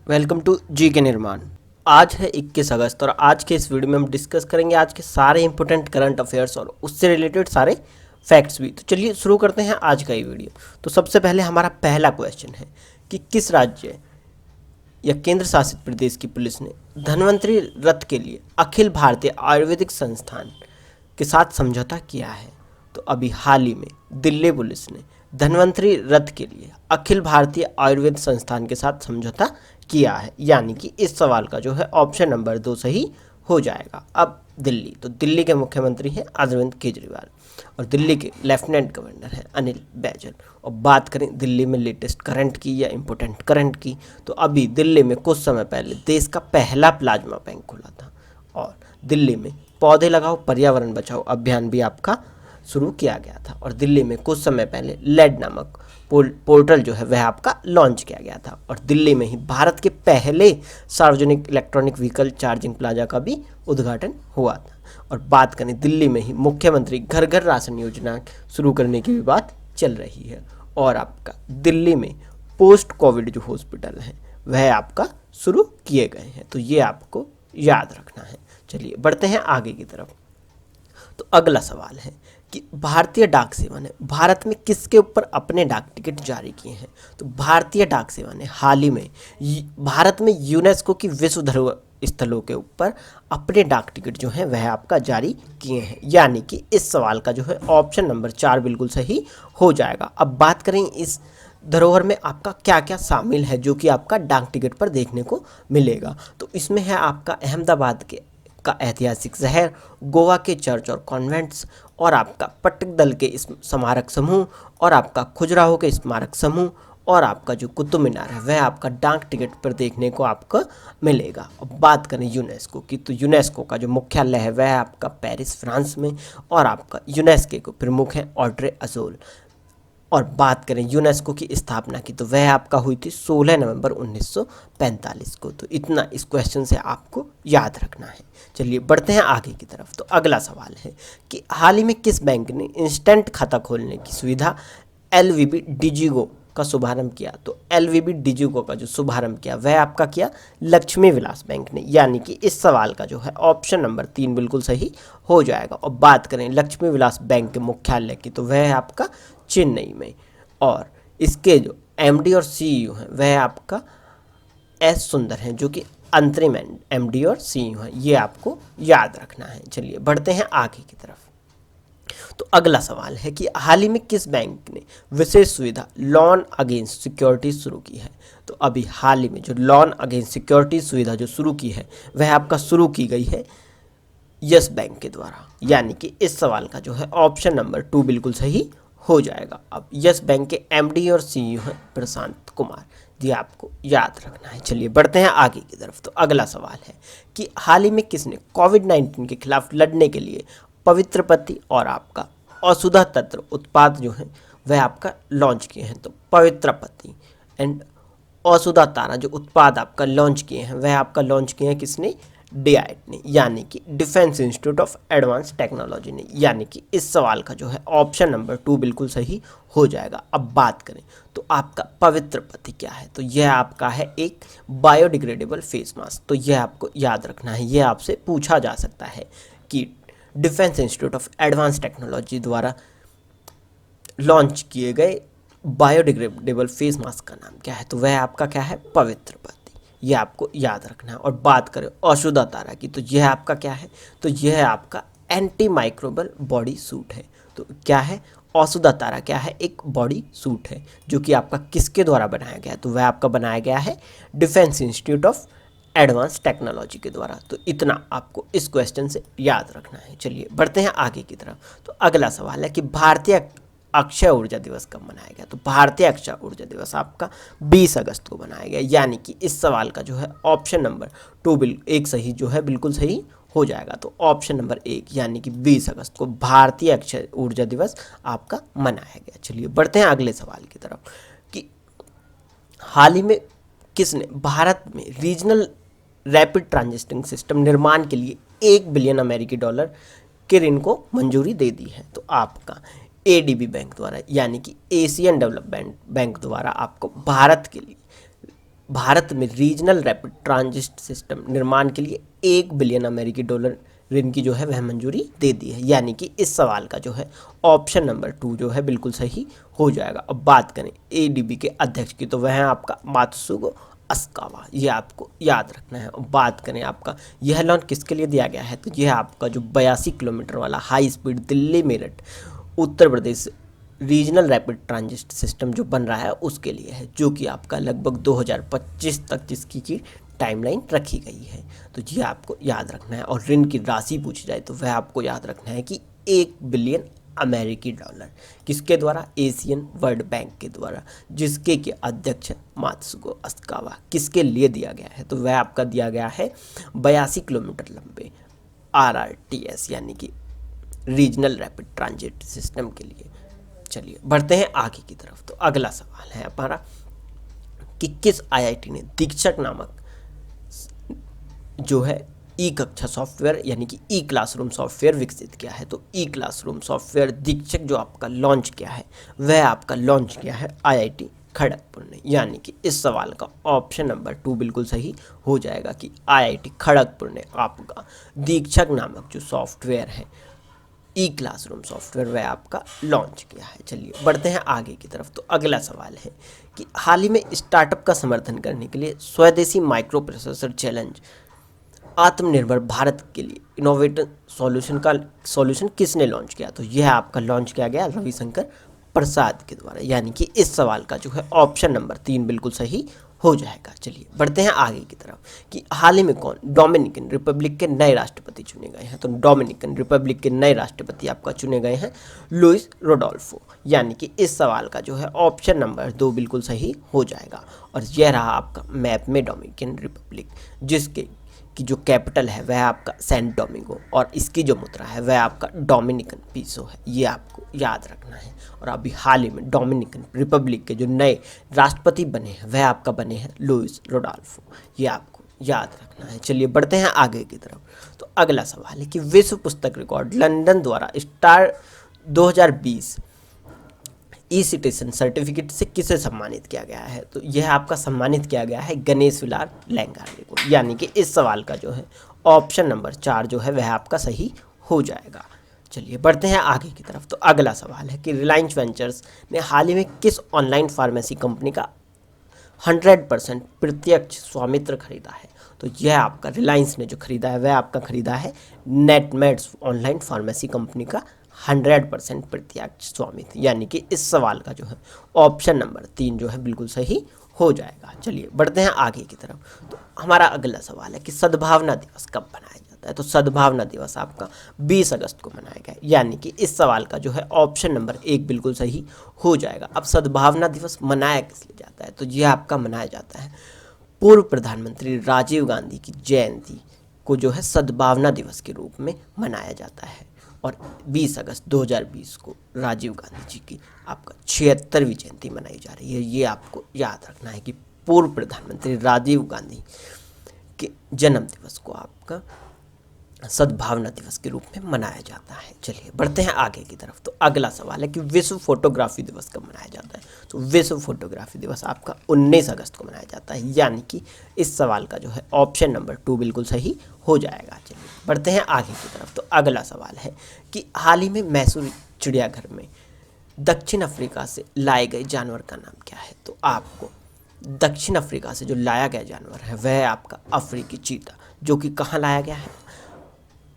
Welcome to जी के निर्माण। आज है 21 अगस्त और आज के इस वीडियो में हम डिस्कस करेंगे आज के सारे इंपॉर्टेंट करंट अफेयर्स और उससे रिलेटेड सारे फैक्ट्स भी। तो चलिए शुरू करते हैं आज का ये वीडियो। तो सबसे पहले हमारा पहला क्वेश्चन है कि किस राज्य या केंद्र शासित प्रदेश की पुलिस ने धन्वंतरी रथ के लिए अखिल भारतीय आयुर्वेदिक संस्थान के साथ समझौता किया है? तो अभी हाल ही में दिल्ली पुलिस ने धन्वंतरी रथ के लिए अखिल भारतीय आयुर्वेद संस्थान के साथ समझौता किया है, यानी कि इस सवाल का जो है ऑप्शन नंबर 2 सही हो जाएगा। अब दिल्ली, तो दिल्ली के मुख्यमंत्री हैं अरविंद केजरीवाल और दिल्ली के लेफ्टिनेंट गवर्नर हैं अनिल बैजल। और बात करें दिल्ली में लेटेस्ट करंट की या इम्पोर्टेंट करंट की, तो अभी दिल्ली में कुछ समय पहले देश का पहला प्लाज्मा बैंक खुला था और दिल्ली में पौधे लगाओ पर्यावरण बचाओ अभियान भी आपका शुरू किया गया था। और दिल्ली में कुछ समय पहले लेड नामक पोर्टल जो है वह आपका लॉन्च किया गया था। और दिल्ली में ही भारत के पहले सार्वजनिक इलेक्ट्रॉनिक व्हीकल चार्जिंग प्लाजा का भी उद्घाटन हुआ था। और बात करें दिल्ली में ही मुख्यमंत्री घर घर राशन योजना शुरू करने की भी बात चल रही है। और आपका दिल्ली में पोस्ट कोविड जो हॉस्पिटल हैं वह आपका शुरू किए गए हैं, तो ये आपको याद रखना है। चलिए बढ़ते हैं आगे की तरफ। तो अगला सवाल है कि भारतीय डाक सेवा ने भारत में किसके ऊपर अपने डाक टिकट जारी किए हैं? तो भारतीय डाक सेवा ने हाल ही में भारत में यूनेस्को की विश्व धरोहर स्थलों के ऊपर अपने डाक टिकट जो हैं वह आपका जारी किए हैं, यानी कि इस सवाल का जो है ऑप्शन नंबर 4 बिल्कुल सही हो जाएगा। अब बात करें इस धरोहर में आपका क्या क्या शामिल है जो कि आपका डाक टिकट पर देखने को मिलेगा। तो इसमें है आपका अहमदाबाद के का ऐतिहासिक शहर, गोवा के चर्च और कॉन्वेंट्स, और आपका पट्टक दल के स्मारक समूह, और आपका खजुराहो के स्मारक समूह, और आपका जो कुतुब मीनार है वह आपका डाक टिकट पर देखने को आपको मिलेगा। अब बात करें यूनेस्को की, तो यूनेस्को का जो मुख्यालय है वह आपका पेरिस फ्रांस में, और आपका यूनेस्को के प्रमुख हैं ऑड्रे अजोल। और बात करें यूनेस्को की स्थापना की, तो वह आपका हुई थी 16 नवंबर 1945 को। तो इतना इस क्वेश्चन से आपको याद रखना है। चलिए बढ़ते हैं आगे की तरफ। तो अगला सवाल है कि हाल ही में किस बैंक ने इंस्टेंट खाता खोलने की सुविधा एलवीबी डिजिगो का शुभारंभ किया? तो एलवीबी डिजिगो का जो शुभारंभ किया वह आपका किया लक्ष्मी विलास बैंक ने, यानी कि इस सवाल का जो है ऑप्शन नंबर 3 बिल्कुल सही हो जाएगा। और बात करें लक्ष्मी विलास बैंक के मुख्यालय की, तो वह है आपका चेन्नई में, और इसके जो एमडी और सीईओ हैं वह आपका एस सुंदर हैं, जो कि अंतरिम एमडी और सीईओ हैं। ये आपको याद रखना है। चलिए बढ़ते हैं आगे की तरफ। तो अगला सवाल है कि हाल ही में किस बैंक ने विशेष सुविधा लोन अगेंस्ट सिक्योरिटी शुरू की है? तो अभी हाल ही में जो लोन अगेंस्ट सिक्योरिटी सुविधा जो शुरू की है वह आपका शुरू की गई है यस बैंक के द्वारा, यानी कि इस सवाल का जो है ऑप्शन नंबर 2 बिल्कुल सही हो जाएगा। अब यस बैंक के एमडी और सीईओ हैं प्रशांत कुमार, ये आपको याद रखना है। चलिए बढ़ते हैं आगे की तरफ। तो अगला सवाल है कि हाल ही में किसने कोविड-19 के खिलाफ लड़ने के लिए पवित्र पत्ती और आपका औषधा तंत्र उत्पाद जो है वह आपका लॉन्च किए हैं? तो पवित्र पत्ती एंड औषधा तारा जो उत्पाद आपका लॉन्च किए हैं वह आपका लॉन्च किए हैं किसने? डीआईटी ने, यानी कि defence institute of advance technology ने, यानी कि इस सवाल का जो है ऑप्शन नंबर 2 बिल्कुल सही हो जाएगा। अब बात करें तो आपका पवित्र पत्ती क्या है? तो यह आपका है एक बायोडिग्रेडेबल फेस मास्क। तो यह आपको याद रखना है, यह आपसे पूछा जा सकता है कि defence institute of advance technology द्वारा लॉन्च किए गए बायोडिग्रेडेबल फेस मास्क का नाम क्या है? तो वह आपका क्या है? पवित्र पत्ती। ये आपको याद रखना है। और बात करें औषधा तारा की, तो यह आपका क्या है? तो यह आपका एंटी माइक्रोबल बॉडी सूट है। तो क्या है? औषधा तारा क्या है? एक बॉडी सूट है जो कि आपका किसके द्वारा बनाया गया है? तो वह आपका बनाया गया है defence institute of advance technology के द्वारा। तो इतना आपको इस क्वेश्चन से याद रखना है। चलिए बढ़ते हैं आगे की तरफ। तो अगला सवाल है कि भारतीय अक्षय ऊर्जा दिवस कब मनाया गया? तो भारतीय अक्षय ऊर्जा दिवस आपका 20 अगस्त को मनाया गया, यानी कि इस सवाल का जो है ऑप्शन नंबर 2 एक सही जो है बिल्कुल सही हो जाएगा। तो ऑप्शन नंबर 1 यानी कि 20 अगस्त को भारतीय अक्षय ऊर्जा दिवस आपका मनाया गया। चलिए बढ़ते हैं अगले सवाल की तरफ कि हाल ही में किसने भारत में रीजनल रैपिड ट्रांजिस्टिंग सिस्टम निर्माण के लिए $1 बिलियन के ऋण को मंजूरी दे दी है? तो आपका एडीबी बैंक द्वारा, यानी कि एशियन डेवलपमेंट बैंक द्वारा आपको भारत के लिए भारत में रीजनल रैपिड ट्रांजिट सिस्टम निर्माण के लिए 1 बिलियन अमेरिकी डॉलर ऋण की जो है वह मंजूरी दे दी है। यानी कि इस सवाल का जो है ऑप्शन नंबर 2 जो है बिल्कुल सही हो जाएगा। अब बात करें एडीबी के अध्यक्ष की, तो वह है आपका मात्सुगो अस्कावा, ये आपको याद रखना है। और बात करें आपका यह लोन किसके लिए दिया गया है, तो यह आपका जो 82 किलोमीटर वाला high speed Delhi Meerut Uttar Pradesh regional rapid transit system जो बन रहा है उसके लिए है, जो कि आपका लगभग 2025 तक जिसकी की टाइमलाइन रखी गई है। तो ये आपको याद रखना है। और ऋण की राशि पूछी जाए तो वह आपको याद रखना है कि 1 बिलियन अमेरिकी डॉलर किसके द्वारा, एशियन वर्ल्ड बैंक के द्वारा, जिसके के अध्यक्ष मात्सुगो अस्कावा। किसके लिए दिया गया है, तो वह आपका दिया गया है 82 किलोमीटर लंबे RRTS यानी कि रीजनल रैपिड ट्रांजिट सिस्टम के लिए। चलिए बढ़ते हैं आगे की तरफ। तो अगला सवाल है हमारा कि किस IIT ने दीक्षक नामक जो है ई कक्षा सॉफ्टवेयर यानी कि ई क्लासरूम सॉफ्टवेयर विकसित किया है। तो ई क्लासरूम सॉफ्टवेयर दीक्षक जो आपका लॉन्च किया है वह आपका लॉन्च किया है IIT खड़गपुर ने। यानी कि इस सवाल का ऑप्शन नंबर 2 बिल्कुल सही हो जाएगा कि IIT खड़गपुर ने आपका दीक्षक नामक जो सॉफ्टवेयर है ई क्लासरूम सॉफ्टवेयर वह आपका लॉन्च किया है। चलिए बढ़ते हैं आगे की तरफ। तो अगला सवाल है कि हाल ही में स्टार्टअप का समर्थन करने के लिए स्वदेशी माइक्रो प्रोसेसर चैलेंज आत्मनिर्भर भारत के लिए इनोवेटिव सॉल्यूशन किसने लॉन्च किया, तो यह आपका लॉन्च किया गया रविशंकर प्रसाद के द्वारा। यानी कि इस सवाल का जो है ऑप्शन नंबर 3 बिल्कुल सही हो जाएगा। चलिए बढ़ते हैं आगे की तरफ कि हाल ही में कौन डोमिनिकन रिपब्लिक के नए राष्ट्रपति चुने गए हैं। तो डोमिनिकन रिपब्लिक के नए राष्ट्रपति आपका चुने गए हैं लुइस रोडोल्फो। यानी कि इस सवाल का जो है ऑप्शन नंबर 2 बिल्कुल सही हो जाएगा। और यह रहा आपका मैप में डोमिनिकन रिपब्लिक, जिसके की जो कैपिटल है वह आपका सेंट डोमिंगो और इसकी जो मुद्रा है वह आपका डोमिनिकन पीसो है। ये आपको याद रखना है। और अभी हाल ही में डोमिनिकन रिपब्लिक के जो नए राष्ट्रपति बने हैं वह आपका बने हैं लुइस रोडोल्फो। ये आपको याद रखना है। चलिए बढ़ते हैं आगे की तरफ। तो अगला सवाल है कि विश्व पुस्तक रिकॉर्ड लंदन द्वारा स्टार 2020 ई सिटीजन सर्टिफिकेट से किसे सम्मानित किया गया है, तो यह आपका सम्मानित किया गया है गणेश विलास लैंगारे को। यानी कि इस सवाल का जो है ऑप्शन नंबर 4 जो है वह आपका सही हो जाएगा। चलिए बढ़ते हैं आगे की तरफ। तो अगला सवाल है कि रिलायंस वेंचर्स ने हाल ही में किस ऑनलाइन फार्मेसी कंपनी का 100% प्रत्यक्ष स्वामित्व खरीदा है, तो यह आपका रिलायंस ने जो खरीदा है वह आपका खरीदा है नेटमेड्स ऑनलाइन फार्मेसी कंपनी का 100% प्रत्यक्ष स्वामित्व। यानी कि इस सवाल का जो है ऑप्शन नंबर 3 जो है बिल्कुल सही हो जाएगा। चलिए बढ़ते हैं आगे की तरफ। तो हमारा अगला सवाल है कि सद्भावना दिवस कब मनाया जाता है, तो सद्भावना दिवस आपका 20 अगस्त को मनाया गया। यानी कि इस सवाल का जो है ऑप्शन नंबर 1 बिल्कुल सही हो जाएगा। अब सद्भावना दिवस मनाया किस लिए जाता है, तो यह आपका मनाया जाता है पूर्व प्रधानमंत्री राजीव गांधी की जयंती को जो है सद्भावना दिवस के रूप में मनाया जाता है। और 20 अगस्त 2020 को राजीव गांधी जी की आपका 76वीं जयंती मनाई जा रही है। ये आपको याद रखना है कि पूर्व प्रधानमंत्री राजीव गांधी के जन्म दिवस को आपका सद्भावना दिवस के रूप में मनाया जाता है। चलिए बढ़ते हैं आगे की तरफ। तो अगला सवाल है कि विश्व फोटोग्राफी दिवस कब मनाया जाता है, तो विश्व फोटोग्राफी दिवस आपका 19 अगस्त को मनाया जाता है। यानी कि इस सवाल का जो है ऑप्शन नंबर 2 बिल्कुल सही हो जाएगा। चलिए बढ़ते हैं आगे की तरफ। तो अगला सवाल है कि हाल ही में मैसूर चिड़ियाघर में दक्षिण अफ्रीका से लाए गए जानवर का नाम क्या है, तो आपको दक्षिण अफ्रीका से जो लाया गया जानवर है वह आपका अफ्रीकी चीता, जो कि कहाँ लाया गया है,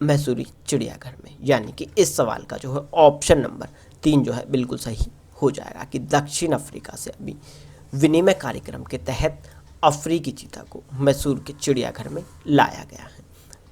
मैसूरी चिड़ियाघर में। यानी कि इस सवाल का जो है ऑप्शन नंबर 3 जो है बिल्कुल सही हो जाएगा कि दक्षिण अफ्रीका से अभी विनिमय कार्यक्रम के तहत अफ्रीकी चीता को मैसूर के चिड़ियाघर में लाया गया है।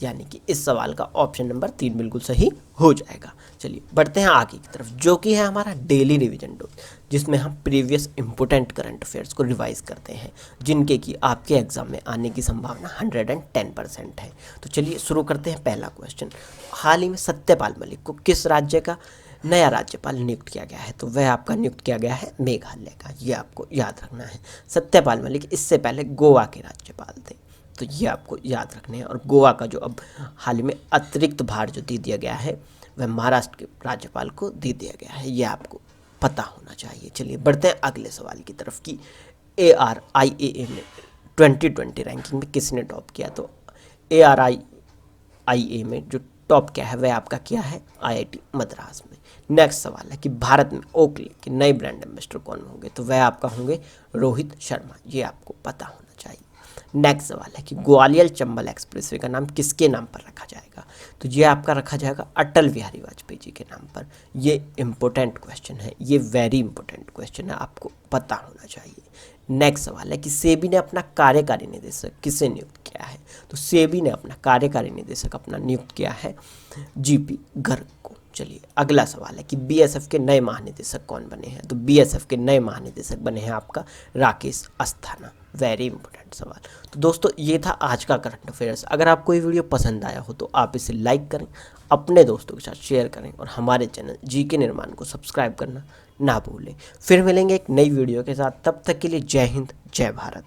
यानी कि इस सवाल का ऑप्शन नंबर 3 बिल्कुल सही हो जाएगा। चलिए बढ़ते हैं आगे की तरफ, जो कि है हमारा डेली रिवीजन डोज, जिसमें हम प्रीवियस इंपोर्टेंट करंट अफेयर्स को रिवाइज करते हैं, जिनके कि आपके एग्जाम में आने की संभावना 110% है। तो चलिए शुरू करते हैं। पहला क्वेश्चन, हाल ही में सत्यपाल मलिक को किस राज्य का नया राज्यपाल नियुक्त किया गया है, तो वह आपका नियुक्त किया गया है मेघालय का। ये आपको याद रखना है। सत्यपाल मलिक इससे पहले गोवा के राज्यपाल थे, तो ये आपको याद रखने हैं। और गोवा का जो अब हाल ही में अतिरिक्त भार जो दे दिया गया है वह महाराष्ट्र के राज्यपाल को दे दिया गया है, ये आपको पता होना चाहिए। चलिए बढ़ते हैं अगले सवाल की तरफ कि ARIAA 2020 रैंकिंग में किसने टॉप किया? तो ARIIA में जो टॉप क्या है वह आपका क्या है? IIT मद्रास में। नेक्स्ट सवाल है कि भारत में ओकले के नए ब्रांड एम्बेसडर कौन होंगे? तो वह आपका होंगे रोहित शर्मा, ये आपको पता होना चाहिए। नेक्स्ट सवाल है कि ग्वालियर चंबल एक्सप्रेसवे का नाम किसके नाम पर रखा जाएगा? तो ये आपका रखा जाएगा अटल बिहारी वाजपेयी जी के नाम पर। ये इंपॉर्टेंट क्वेश्चन है, ये वेरी इंपॉर्टेंट क्वेश्चन है, आपको पता होना चाहिए। नेक्स्ट सवाल है कि सेबी ने अपना कार्यकारी निदेशक किसे नियुक्त किया है? तो सेबी ने अपना कार्यकारी निदेशक अपना नियुक्त किया है GP गर्ग को। चलिए अगला सवाल है कि BSF के नए महानिदेशक कौन बने हैं? तो BSF के नए महानिदेशक बने हैं आपका राकेश अस्थाना। वेरी इंपॉर्टेंट सवाल। तो दोस्तों ये था आज का करंट अफेयर्स। अगर आपको ये वीडियो पसंद आया हो तो आप इसे लाइक करें, अपने दोस्तों के साथ शेयर करें और हमारे चैनल GK निर्माण को सब्सक्राइब करना ना भूलें। फिर मिलेंगे एक नई वीडियो के साथ, तब तक के लिए जय हिंद, जय भारत।